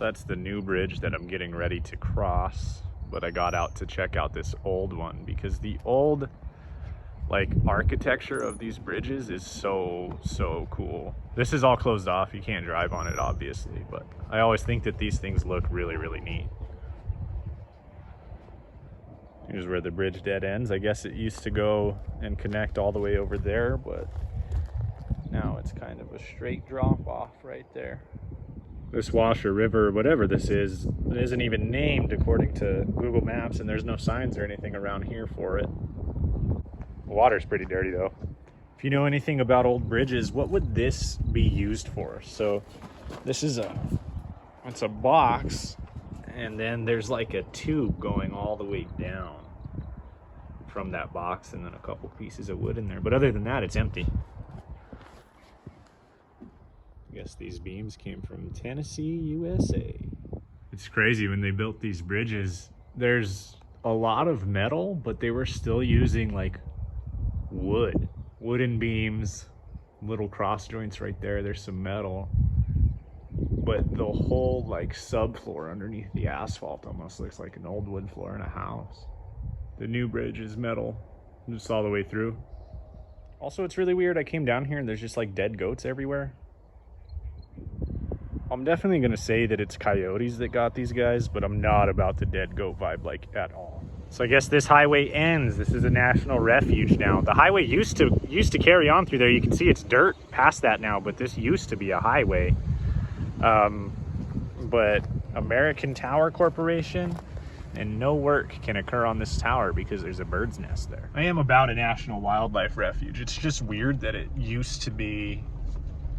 So that's the new bridge that I'm getting ready to cross, but I got out to check out this old one because the old like architecture of these bridges is so cool. This is all closed off, you can't drive on it obviously, but I always think that these things look really neat. Here's where the bridge dead ends. I guess it used to go and connect all the way over there, but now it's kind of a straight drop off right there. This wash or river, whatever this is, it isn't even named according to Google Maps, and there's no signs or anything around here for it. The water's pretty dirty though. If you know anything about old bridges, what would this be used for? So this is it's a box, and then there's like a tube going all the way down from that box, and then a couple pieces of wood in there. But other than that, it's empty. I guess these beams came from Tennessee, USA. It's crazy when they built these bridges, there's a lot of metal, but they were still using like wooden beams, little cross joints right there. There's some metal, but the whole like subfloor underneath the asphalt almost looks like an old wood floor in a house. The new bridge is metal, just all the way through. Also, it's really weird. I came down here and there's just like dead goats everywhere. I'm definitely gonna say that it's coyotes that got these guys, but I'm not about the dead goat vibe like at all. So I guess this highway ends. This is a national refuge now. The highway used to carry on through there. You can see it's dirt past that now, but this used to be a highway. But American Tower Corporation, and no work can occur on this tower because there's a bird's nest there. I am about a national wildlife refuge. It's just weird that it used to be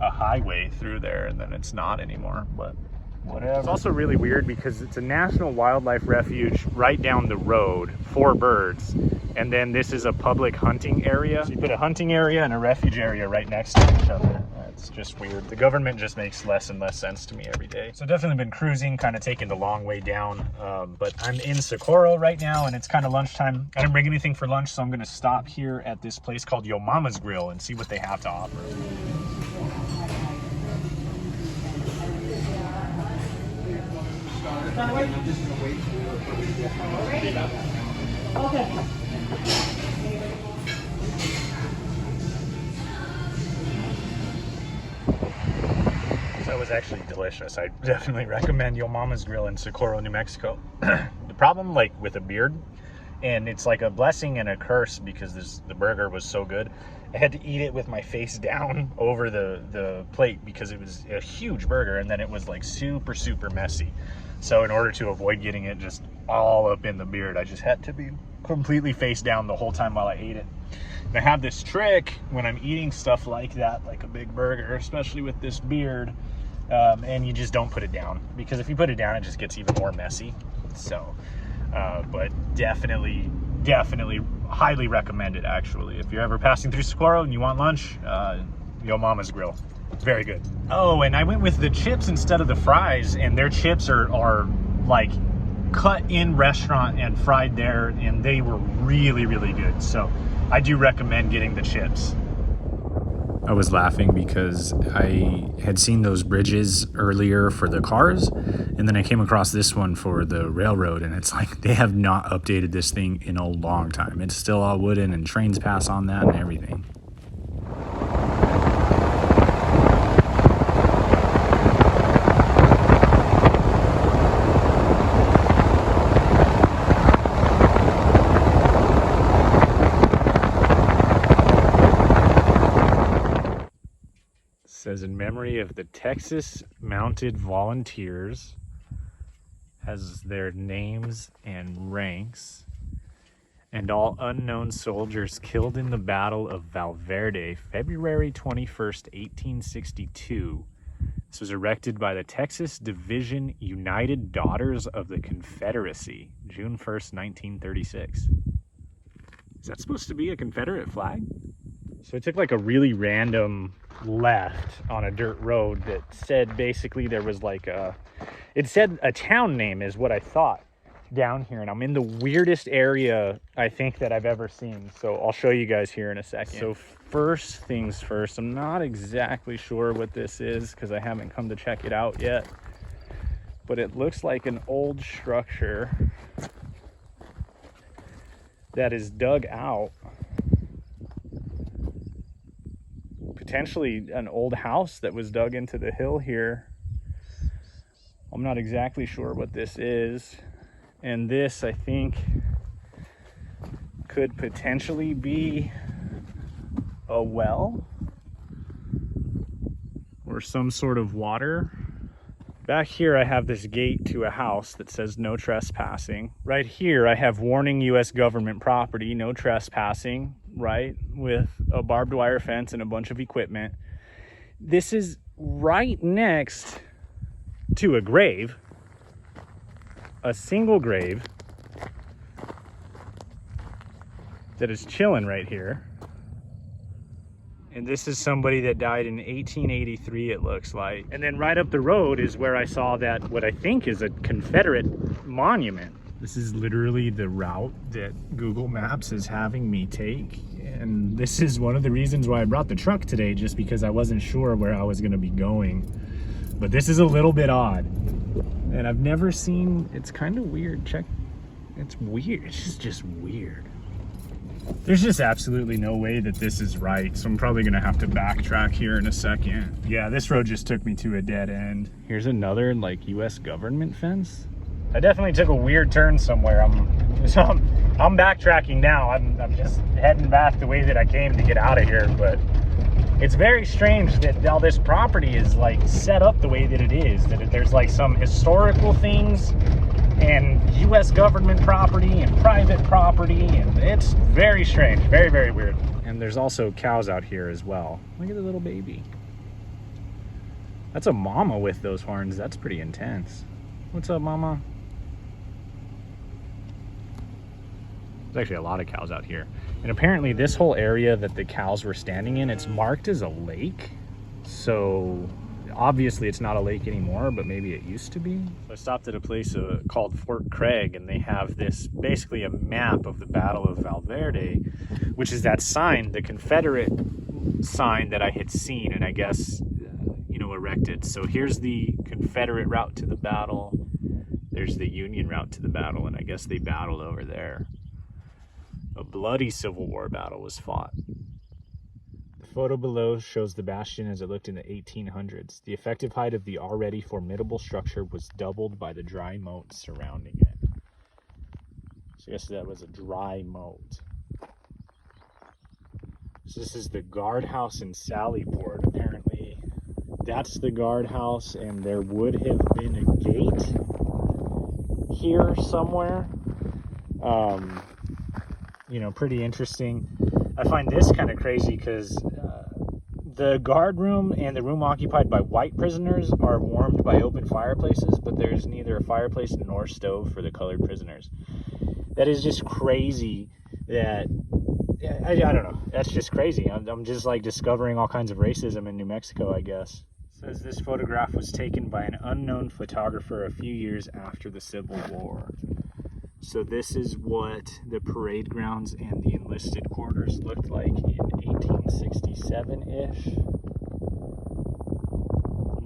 a highway through there and then it's not anymore, but whatever. It's also really weird because it's a national wildlife refuge right down the road for birds, and then this is a public hunting area. So you put a hunting area and a refuge area right next to each other. It's just weird. The government just makes less and less sense to me every day. So definitely been cruising, kind of taking the long way down, but I'm in Socorro right now and it's kind of lunchtime. I didn't bring anything for lunch, so I'm gonna stop here at this place called Yo Mama's Grill and see what they have to offer. I'm just gonna wait for me to get home. Okay. That was actually delicious. I definitely recommend Yo Mama's Grill in Socorro, New Mexico. The problem, like with a beard, and it's like a blessing and a curse because the burger was so good. I had to eat it with my face down over the plate because it was a huge burger, and then it was like super messy. So in order to avoid getting it just all up in the beard, I just had to be completely face down the whole time while I ate it. And I have this trick when I'm eating stuff like that, like a big burger, especially with this beard, and you just don't put it down, because if you put it down, it just gets even more messy. So, but definitely highly recommend it, actually. If you're ever passing through Socorro and you want lunch, Yo Mama's Grill. Very good. Oh, and I went with the chips instead of the fries, and their chips are like cut in restaurant and fried there, and they were really good. So I do recommend getting the chips. I was laughing because I had seen those bridges earlier for the cars, and then I came across this one for the railroad, and it's like they have not updated this thing in a long time. It's still all wooden, and trains pass on that and everything. Says in memory of the Texas Mounted Volunteers, has their names and ranks, and all unknown soldiers killed in the Battle of Valverde, February 21st, 1862. This was erected by the Texas Division United Daughters of the Confederacy, June 1st, 1936. Is that supposed to be a Confederate flag? So I took like a really random left on a dirt road that said basically there was like it said a town name is what I thought down here, and I'm in the weirdest area I think that I've ever seen. So I'll show you guys here in a second. So first things first, I'm not exactly sure what this is because I haven't come to check it out yet. but it looks like an old structure that is dug out. Potentially an old house that was dug into the hill here. I'm not exactly sure what this is. And this, I think, could potentially be a well or some sort of water. Back here, I have this gate to a house that says no trespassing. Right here, I have warning U.S. government property, no trespassing, right? With a barbed wire fence and a bunch of equipment. This is right next to a grave, a single grave that is chilling right here. And this is somebody that died in 1883, it looks like. And then right up the road is where I saw that, what I think is a Confederate monument. This is literally the route that Google Maps is having me take. And this is one of the reasons why I brought the truck today, just because I wasn't sure where I was gonna be going. But this is a little bit odd. And I've never seen, it's kind of weird. Check, it's weird, it's just weird. There's just absolutely no way that this is right, so I'm probably gonna have to backtrack here in a second. Yeah, this road just took me to a dead end. Here's another like US government fence. I definitely took a weird turn somewhere. I'm backtracking now. I'm just heading back the way that I came to get out of here, but it's very strange that all this property is like set up the way that it is, that there's like some historical things and U.S. government property and private property, and it's very strange, very, very weird. And there's also cows out here as well. Look at the little baby. That's a mama with those horns. That's pretty intense. What's up, mama? There's actually a lot of cows out here. And apparently this whole area that the cows were standing in, it's marked as a lake. So obviously it's not a lake anymore, but maybe it used to be. So I stopped at a place called Fort Craig, and they have this, basically a map of the Battle of Valverde, which is that sign, the Confederate sign that I had seen and I guess, erected. So here's the Confederate route to the battle. There's the Union route to the battle, and I guess they battled over there. A bloody Civil War battle was fought. The photo below shows the bastion as it looked in the 1800s. The effective height of the already formidable structure was doubled by the dry moat surrounding it. So I guess that was a dry moat. So this is the guardhouse in Sallyport. Apparently that's the guardhouse, and there would have been a gate here somewhere. Pretty interesting. I find this kind of crazy because the guard room and the room occupied by white prisoners are warmed by open fireplaces, but there's neither a fireplace nor stove for the colored prisoners. That is just crazy. That I don't know. That's just crazy. I'm just like discovering all kinds of racism in New Mexico, I guess. It says this photograph was taken by an unknown photographer a few years after the Civil War. So this is what the parade grounds and the enlisted quarters looked like in 1867-ish.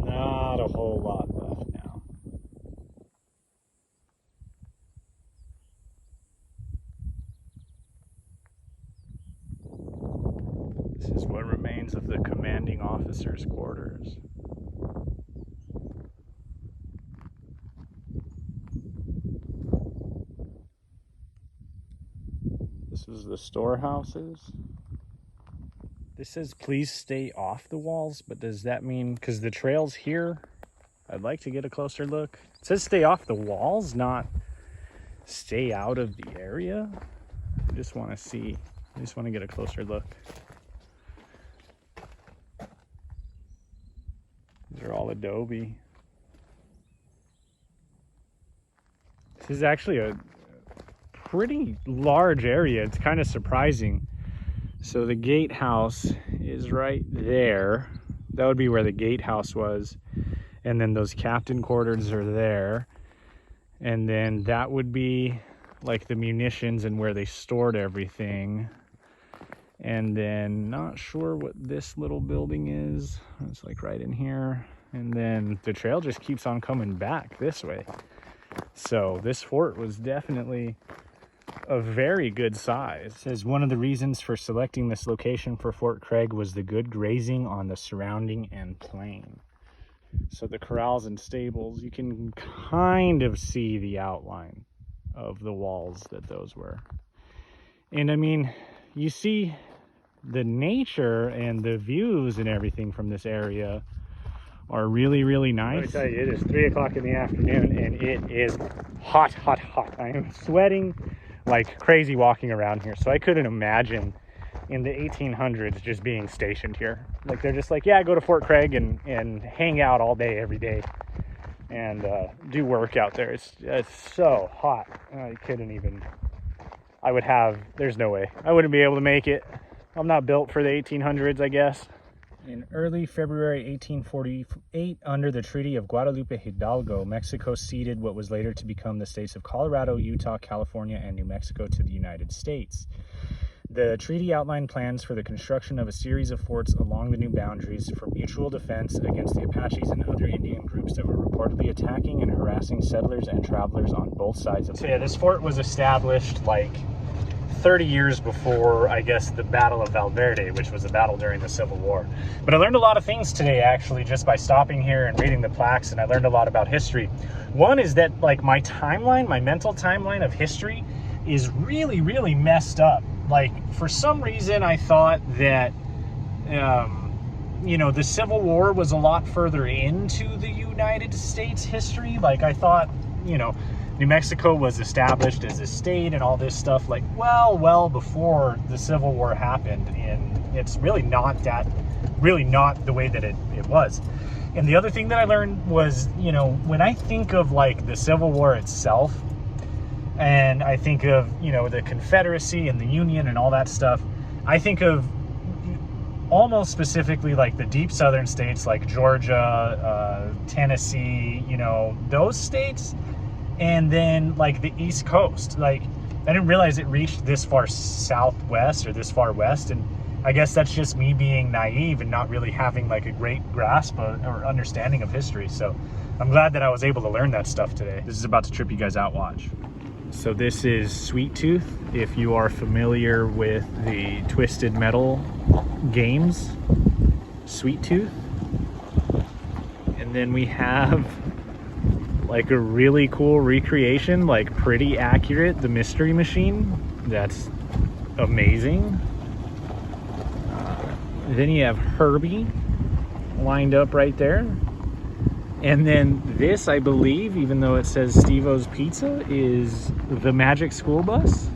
Not a whole lot left now. This is what remains of the commanding officer's quarters. This is the storehouses. This says please stay off the walls, but does that mean, because the trail's here, I'd like to get a closer look. It says stay off the walls, not stay out of the area. I just want to see, I just want to get a closer look. These are all adobe. This is actually a pretty large area. It's kind of surprising. So the gatehouse is right there. That would be where the gatehouse was. And then those captain quarters are there. And then that would be like the munitions and where they stored everything. And then not sure what this little building is. It's like right in here. and then the trail just keeps on coming back this way. So this fort was definitely a very good size. It says one of the reasons for selecting this location for Fort Craig was the good grazing on the surrounding and plain. So the corrals and stables, you can kind of see the outline of the walls that those were. And I mean, you see the nature and the views and everything from this area are really, really nice. Let me tell you, it is 3 o'clock in the afternoon and it is hot, hot, hot. I am sweating like crazy walking around here. So I couldn't imagine in the 1800s just being stationed here. Like they're just like, yeah, go to Fort Craig and hang out all day, every day, and do work out there. It's so hot. I couldn't even, there's no way. I wouldn't be able to make it. I'm not built for the 1800s, I guess. In early February 1848, under the Treaty of Guadalupe Hidalgo, Mexico ceded what was later to become the states of Colorado, Utah, California, and New Mexico to the United States. The treaty outlined plans for the construction of a series of forts along the new boundaries for mutual defense against the Apaches and other Indian groups that were reportedly attacking and harassing settlers and travelers on both sides of the. So yeah, this fort was established like 30 years before, I guess, the Battle of Valverde, which was a battle during the Civil War. But I learned a lot of things today, actually, just by stopping here and reading the plaques, and I learned a lot about history. One is that, like, my mental timeline of history is really, really messed up. Like, for some reason, I thought that, the Civil War was a lot further into the United States history. Like, I thought, New Mexico was established as a state and all this stuff like well before the Civil War happened, and it's really not the way that it was. And the other thing that I learned was, when I think of like the Civil War itself, and I think of, the Confederacy and the Union and all that stuff, I think of almost specifically like the deep southern states like Georgia, Tennessee, those states. And then like the East Coast, like I didn't realize it reached this far southwest or this far west. And I guess that's just me being naive and not really having like a great grasp or understanding of history. So I'm glad that I was able to learn that stuff today. This is about to trip you guys out, watch. So this is Sweet Tooth. If you are familiar with the Twisted Metal games, Sweet Tooth. And then we have like a really cool recreation, like pretty accurate, the Mystery Machine. That's amazing. Then you have Herbie lined up right there. And then this, I believe, even though it says Steve-O's Pizza, is the Magic School Bus.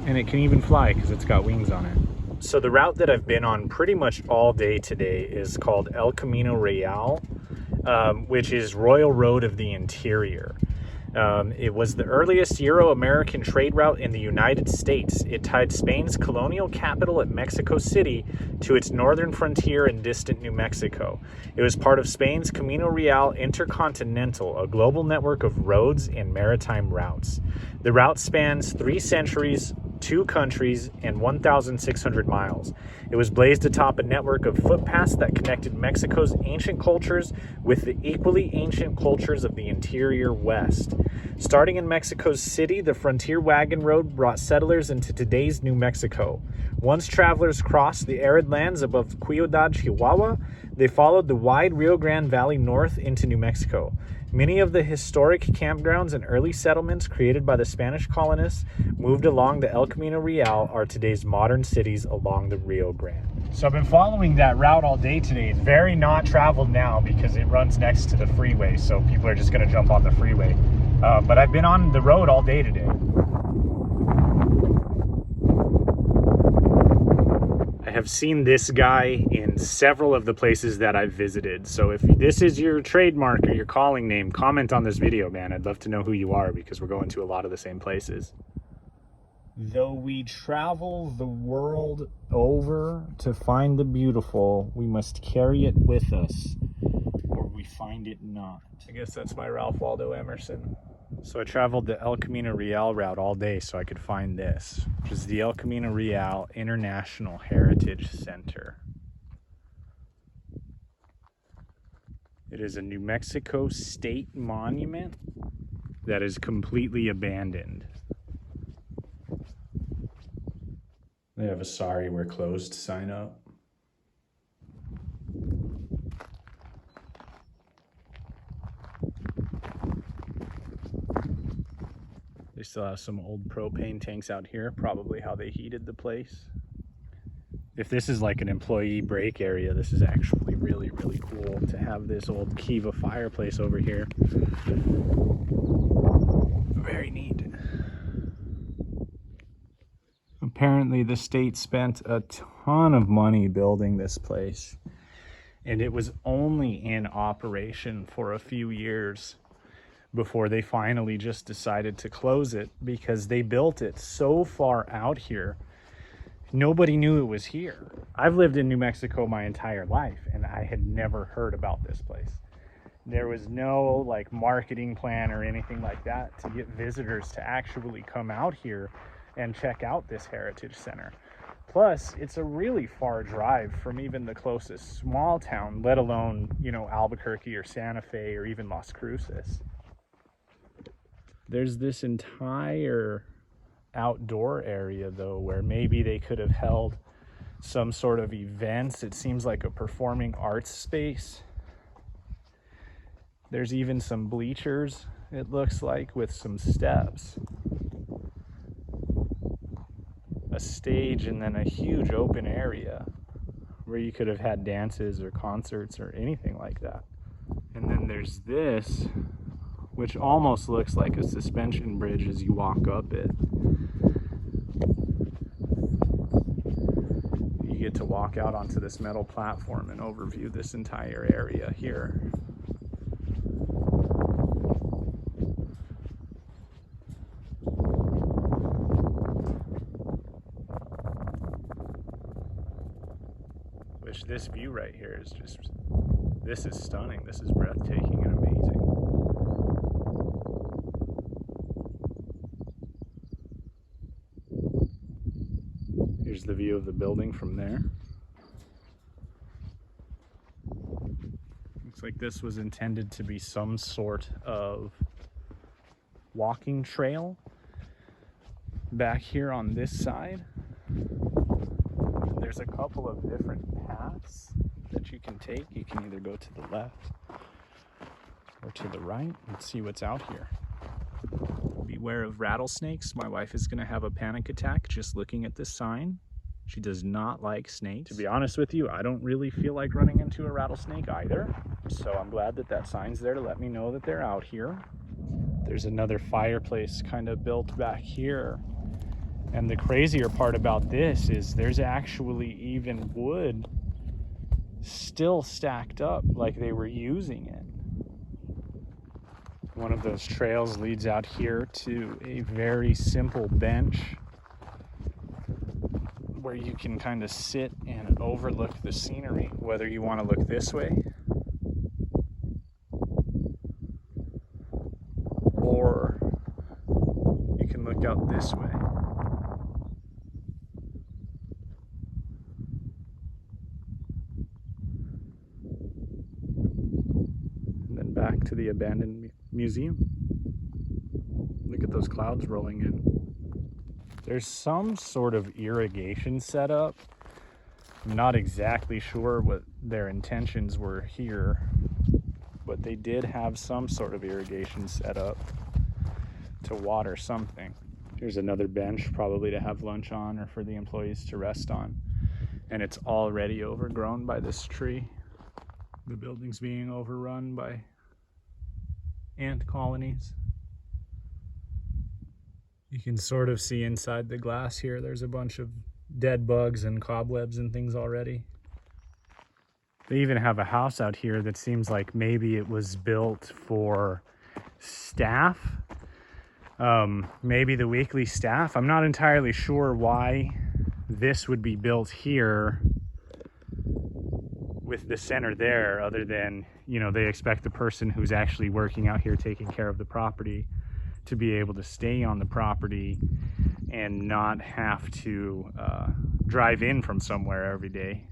And it can even fly because it's got wings on it. So the route that I've been on pretty much all day today is called El Camino Real, which is Royal Road of the Interior. It was the earliest Euro-American trade route in the United States. It tied Spain's colonial capital at Mexico City to its northern frontier in distant New Mexico. It was part of Spain's Camino Real Intercontinental, a global network of roads and maritime routes. The route spans 3 centuries, 2 countries, and 1,600 miles. It was blazed atop a network of footpaths that connected Mexico's ancient cultures with the equally ancient cultures of the interior West. Starting in Mexico City, the frontier wagon road brought settlers into today's New Mexico. Once travelers crossed the arid lands above Ciudad Chihuahua, they followed the wide Rio Grande Valley north into New Mexico. Many of the historic campgrounds and early settlements created by the Spanish colonists moved along the El Camino Real are today's modern cities along the Rio Grande. So I've been following that route all day today. It's very not traveled now because it runs next to the freeway, so people are just going to jump on the freeway. But I've been on the road all day today. I have seen this guy in several of the places that I've visited. So if this is your trademark or your calling name, comment on this video, man. I'd love to know who you are because we're going to a lot of the same places. Though we travel the world over to find the beautiful, we must carry it with us, or we find it not. I guess that's my Ralph Waldo Emerson. So I traveled the El Camino Real route all day so I could find this, which is the El Camino Real International Heritage Center. It is a New Mexico state monument that is completely abandoned. They have a "sorry, we're closed" sign up. They still have some old propane tanks out here, probably how they heated the place. If this is like an employee break area, this is actually really, really cool to have this old Kiva fireplace over here. Very neat. Apparently the state spent a ton of money building this place, and it was only in operation for a few years before they finally just decided to close it, because they built it so far out here nobody knew it was here. I've lived in New Mexico my entire life, and I had never heard about this place. There was no like marketing plan or anything like that to get visitors to actually come out here and check out this heritage center. Plus, it's a really far drive from even the closest small town, let alone, you know, Albuquerque or Santa Fe or even Las Cruces. There's this entire outdoor area though where maybe they could have held some sort of events. It seems like a performing arts space. There's even some bleachers, it looks like, with some steps, a stage, and then a huge open area where you could have had dances or concerts or anything like that. And then there's this, which almost looks like a suspension bridge as you walk up it. You get to walk out onto this metal platform and overview this entire area here. Which this view right here is just, this is stunning. This is breathtaking and amazing. Here's the view of the building from there. Looks like this was intended to be some sort of walking trail back here on this side. There's a couple of different paths that you can take. You can either go to the left or to the right and see what's out here. Beware of rattlesnakes. My wife is going to have a panic attack just looking at this sign. She does not like snakes. To be honest with you, I don't really feel like running into a rattlesnake either. So I'm glad that that sign's there to let me know that they're out here. There's another fireplace kind of built back here. And the crazier part about this is there's actually even wood still stacked up like they were using it. One of those trails leads out here to a very simple bench where you can kind of sit and overlook the scenery, whether you want to look this way or you can look out this way. And then back to the abandoned museum. Look at those clouds rolling in. There's some sort of irrigation setup. I'm not exactly sure what their intentions were here, but they did have some sort of irrigation setup to water something. Here's another bench, probably to have lunch on or for the employees to rest on. And it's already overgrown by this tree. The building's being overrun by ant colonies. You can sort of see inside the glass here. There's a bunch of dead bugs and cobwebs and things already. They even have a house out here that seems like maybe it was built for staff. Maybe the weekly staff. I'm not entirely sure why this would be built here with the center there, other than, you know, they expect the person who's actually working out here taking care of the property to be able to stay on the property and not have to drive in from somewhere every day.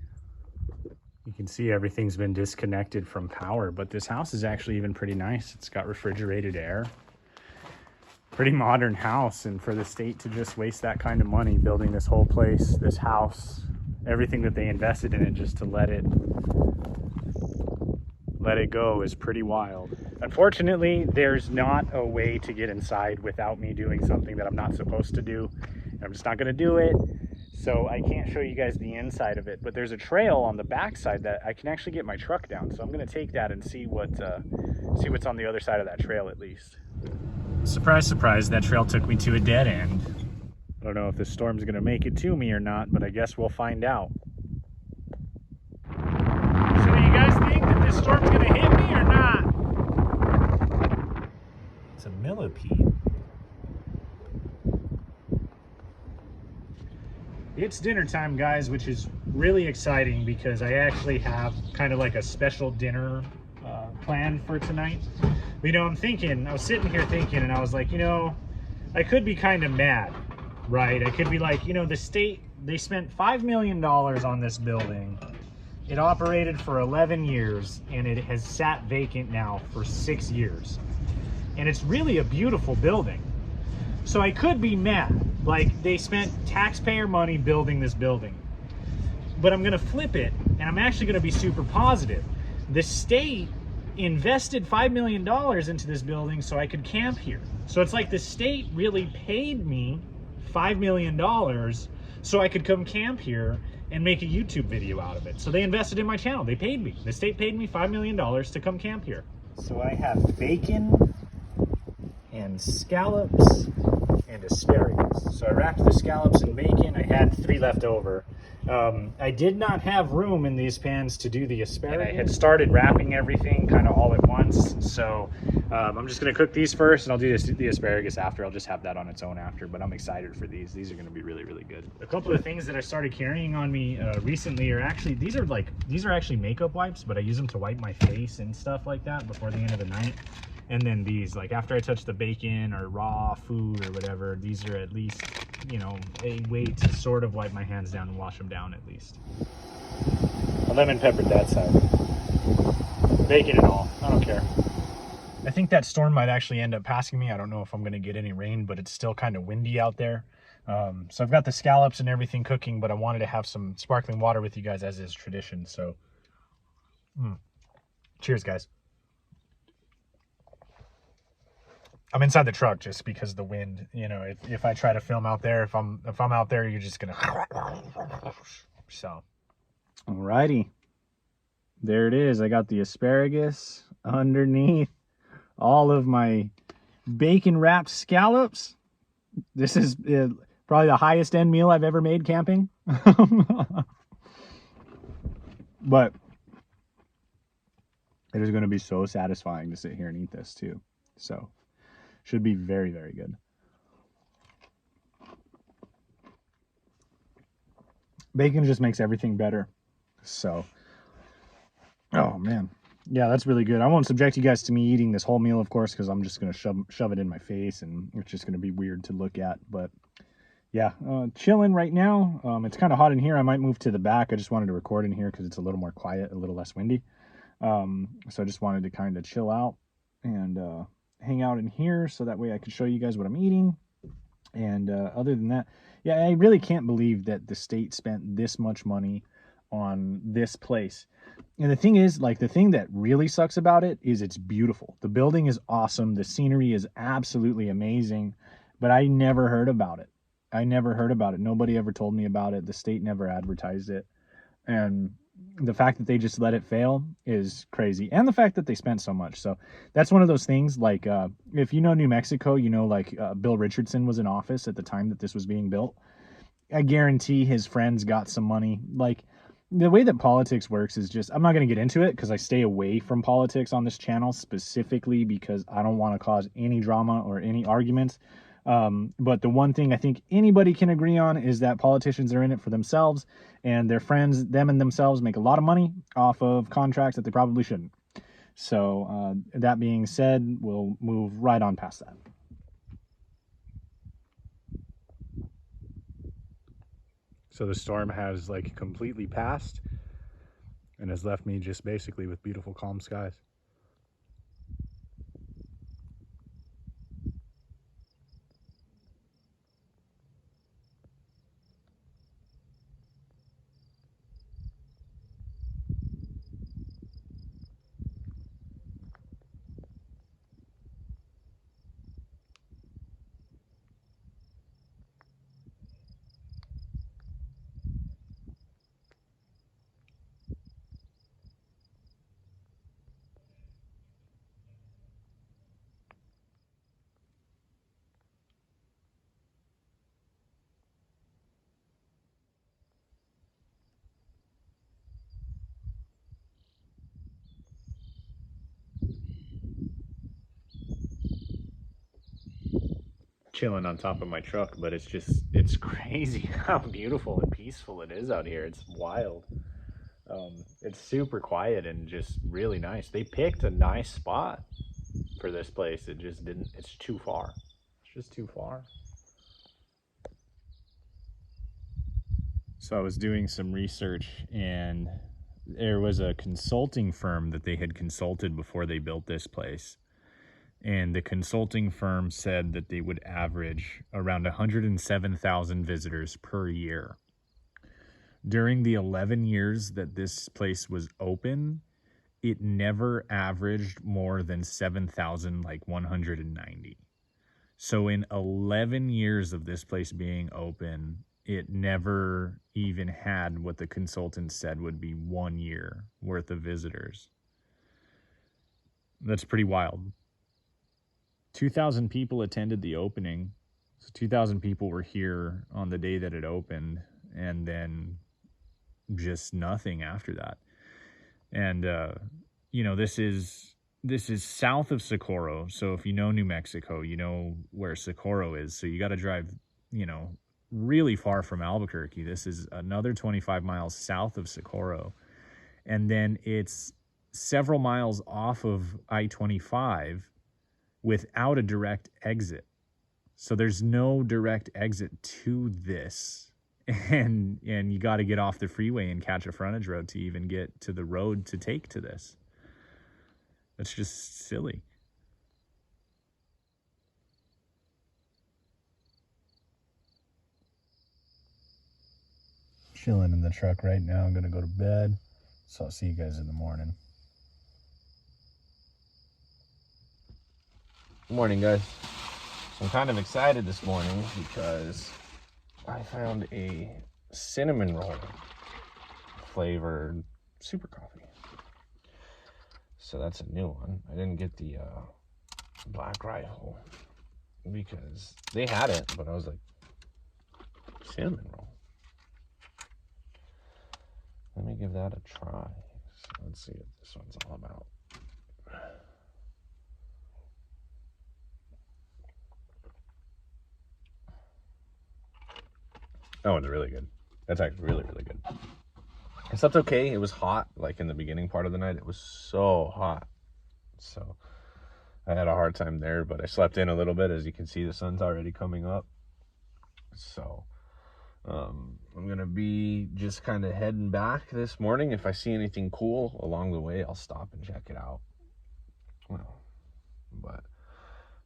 You can see everything's been disconnected from power, but this house is actually even pretty nice. It's got refrigerated air. Pretty modern house, and for the state to just waste that kind of money building this whole place, this house, everything that they invested in it, just to let it go is pretty wild. Unfortunately, there's not a way to get inside without me doing something that I'm not supposed to do. I'm just not going to do it. So I can't show you guys the inside of it, but there's a trail on the backside that I can actually get my truck down. So I'm going to take that and see what's on the other side of that trail at least. Surprise, surprise, that trail took me to a dead end. I don't know if this storm's going to make it to me or not, but I guess we'll find out. So do you guys think that this storm's going to hit me or not? It's a millipede. It's dinner time, guys, which is really exciting because I actually have kind of like a special dinner planned for tonight. You know, I was sitting here thinking, and I was like, you know, I could be kind of mad, right? I could be like, you know, the state, they spent $5 million on this building. It operated for 11 years, and it has sat vacant now for 6 years. And it's really a beautiful building. So I could be mad, like they spent taxpayer money building this building. But I'm gonna flip it, and I'm actually gonna be super positive. The state invested $5 million into this building so I could camp here. So it's like the state really paid me $5 million so I could come camp here and make a YouTube video out of it. So they invested in my channel. They paid me. The state paid me $5 million to come camp here. So I have bacon and scallops and asparagus. So I wrapped the scallops in bacon. I had 3 left over. I did not have room in these pans to do the asparagus. And I had started wrapping everything kind of all at once. So I'm just going to cook these first, and I'll do the asparagus after. I'll just have that on its own after, but I'm excited for these. These are going to be really, really good. A couple of things that I started carrying on me recently are actually, these are actually makeup wipes, but I use them to wipe my face and stuff like that before the end of the night. And then these, like after I touch the bacon or raw food or whatever, these are at least, you know, a way to sort of wipe my hands down and wash them down at least. I lemon peppered that side. Bacon and all, I don't care. I think that storm might actually end up passing me. I don't know if I'm going to get any rain, but it's still kind of windy out there. So I've got the scallops and everything cooking, but I wanted to have some sparkling water with you guys as is tradition. So, cheers, guys. I'm inside the truck just because of the wind. You know, if I try to film out there, if I'm out there, you're just gonna. So, alrighty, there it is. I got the asparagus underneath all of my bacon wrapped scallops. This is probably the highest end meal I've ever made camping. But it is going to be so satisfying to sit here and eat this too. So. Should be very, very good. Bacon just makes everything better. So, oh man. Yeah, that's really good. I won't subject you guys to me eating this whole meal, of course, because I'm just going to shove it in my face, and it's just going to be weird to look at. But yeah, chilling right now. It's kind of hot in here. I might move to the back. I just wanted to record in here because it's a little more quiet, a little less windy. So I just wanted to kind of chill out and hang out in here so that way I could show you guys what I'm eating. And other than that, yeah, I really can't believe that the state spent this much money on this place. And the thing is, like, the thing that really sucks about it is it's beautiful. The building is awesome. The scenery is absolutely amazing, but I never heard about it. Nobody ever told me about it. The state never advertised it. And the fact that they just let it fail is crazy. And the fact that they spent so much. So that's one of those things, like, if you know New Mexico, you know, like, Bill Richardson was in office at the time that this was being built. I guarantee his friends got some money. Like, the way that politics works is just, I'm not going to get into it because I stay away from politics on this channel specifically because I don't want to cause any drama or any arguments. But the one thing I think anybody can agree on is that politicians are in it for themselves, and their friends, them and themselves, make a lot of money off of contracts that they probably shouldn't. So that being said, we'll move right on past that. So the storm has like completely passed. and has left me just basically with beautiful, calm skies. Chilling on top of my truck, but it's crazy how beautiful and peaceful it is out here. It's wild. It's super quiet and just really nice. They picked a nice spot for this place. It just didn't, it's too far. It's just too far. So I was doing some research, and there was a consulting firm that they had consulted before they built this place. And the consulting firm said that they would average around 107,000 visitors per year. During the 11 years that this place was open, it never averaged more than 7,190. So in 11 years of this place being open, it never even had what the consultant said would be 1 year worth of visitors. That's pretty wild. 2,000 people attended the opening. So 2,000 people were here on the day that it opened, and then just nothing after that. And you know, this is south of Socorro. So if you know New Mexico, you know where Socorro is. So you got to drive, you know, really far from Albuquerque. This is another 25 miles south of Socorro. And then it's several miles off of I-25 without a direct exit. So there's no direct exit to this. And you got to get off the freeway and catch a frontage road to even get to the road to take to this. That's just silly. Chilling in the truck right now. I'm going to go to bed. So I'll see you guys in the morning. Good morning, guys. So I'm kind of excited this morning because I found a cinnamon roll flavored super coffee. So that's a new one. I didn't get the Black Rifle because they had it, but I was like, cinnamon roll. Let me give that a try. So let's see what this one's all about. That one's really good. That's actually really, really good. I slept okay. It was hot, like in the beginning part of the night. It was so hot. So I had a hard time there, but I slept in a little bit. As you can see, the sun's already coming up. So I'm going to be just kind of heading back this morning. If I see anything cool along the way, I'll stop and check it out. Well, but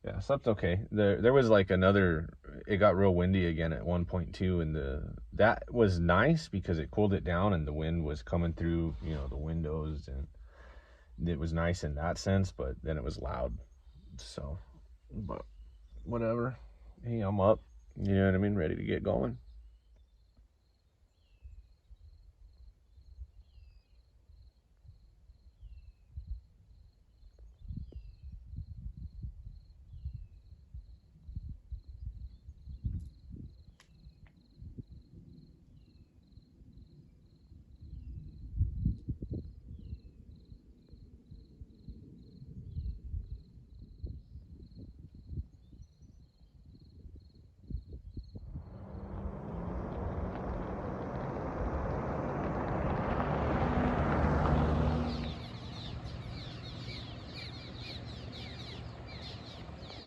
yeah, slept okay. There was like another, it got real windy again at one point too, and that was nice because it cooled it down and the wind was coming through, you know, the windows, and it was nice in that sense, but then it was loud. So, but whatever. Hey, I'm up. You know what I mean? Ready to get going.